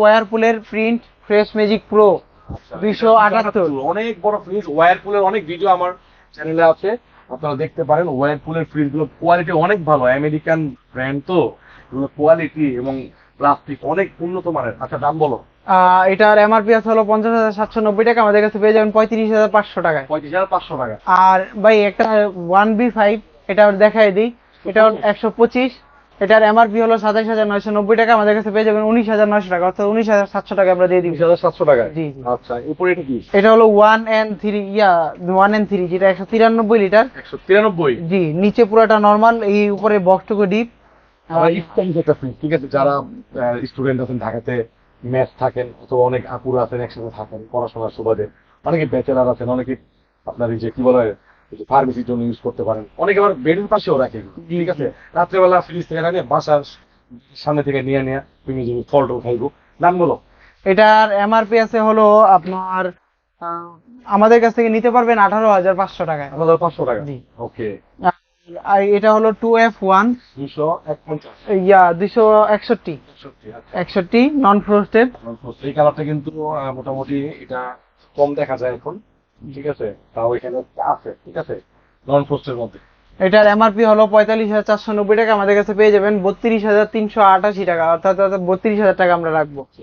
ওয়ারপুলের print fresh magic pro 278। অনেক বড় fridge, ওয়ারপুলের অনেক ভিডিও আমার চ্যানেলে আছে, আপনারা দেখতে পারেন। ওয়ারপুলের ফ্রিজ গুলো কোয়ালিটি অনেক ভালো, আমেরিকান ব্র্যান্ড তো, এগুলো কোয়ালিটি এবং প্লাস্টিক অনেক উন্নত মানের। আচ্ছা, দাম বলো। এটার এমআরপি আছে হলো 50,790 টাকা, আমাদের কাছে পেয়ে যাবেন 35,500 টাকায়। 35,500 টাকা। আর ভাই একটা 1B5 এটা দেখাই দিই, এটা 125, এটার এমআরপি হলো 27,990 টাকা, আমাদের কাছে পেয়ে যাবেন 19,900 টাকা, অর্থাৎ 19,700 টাকা আমরা দিয়ে দিই। 3700 টাকা। জি। আচ্ছা, এরপরে এটা কি? এটা হলো 1N3, যেটা 193 লিটার। 193। জি, নিচে পুরোটা নরমাল, এই উপরে বক্সটুকু ডিপ। ঠিক আছে, যারা স্টুডেন্ট আছেন, ঢাকাতে মেস থাকেন, অথবা অনেক আপুরা আছেন একসাথে থাকেন পড়াশোনার সুবাদে, অনেকে ব্যাচেলার আছেন, অনেকে আপনার এই যে কি বলে ফার্মেসির জন্য ইউজ করতে পারেন, অনেকে আবার বেডের পাশেও রাখেন। ঠিক আছে, রাত্রেবেলা ফ্রিজ থেকে রাখে বাসার সামনে থেকে নিয়ে তুমি যে ফলটা খাইবো। দাম বলো। এটার এমআরপি আছে হলো আপনার আমাদের কাছ থেকে নিতে পারবেন 18,500 টাকায়। 18,500 টাকা। জি। ওকে। আর এটা হলো 2F1 251। 261, 61 নন ফ্রস্টেড। এই কালারটা কিন্তু মোটামুটি এটা কম দেখা যায় এখন। ঠিক আছে, তাও এখানে আছে। ঠিক আছে, নন ফ্রস্টের মধ্যে। এটার এমআরপি হলো 45,490 টাকা, আমাদের কাছে পেয়ে যাবেন 32,388 টাকা, অর্থাৎ 32,000 টাকা আমরা রাখবো।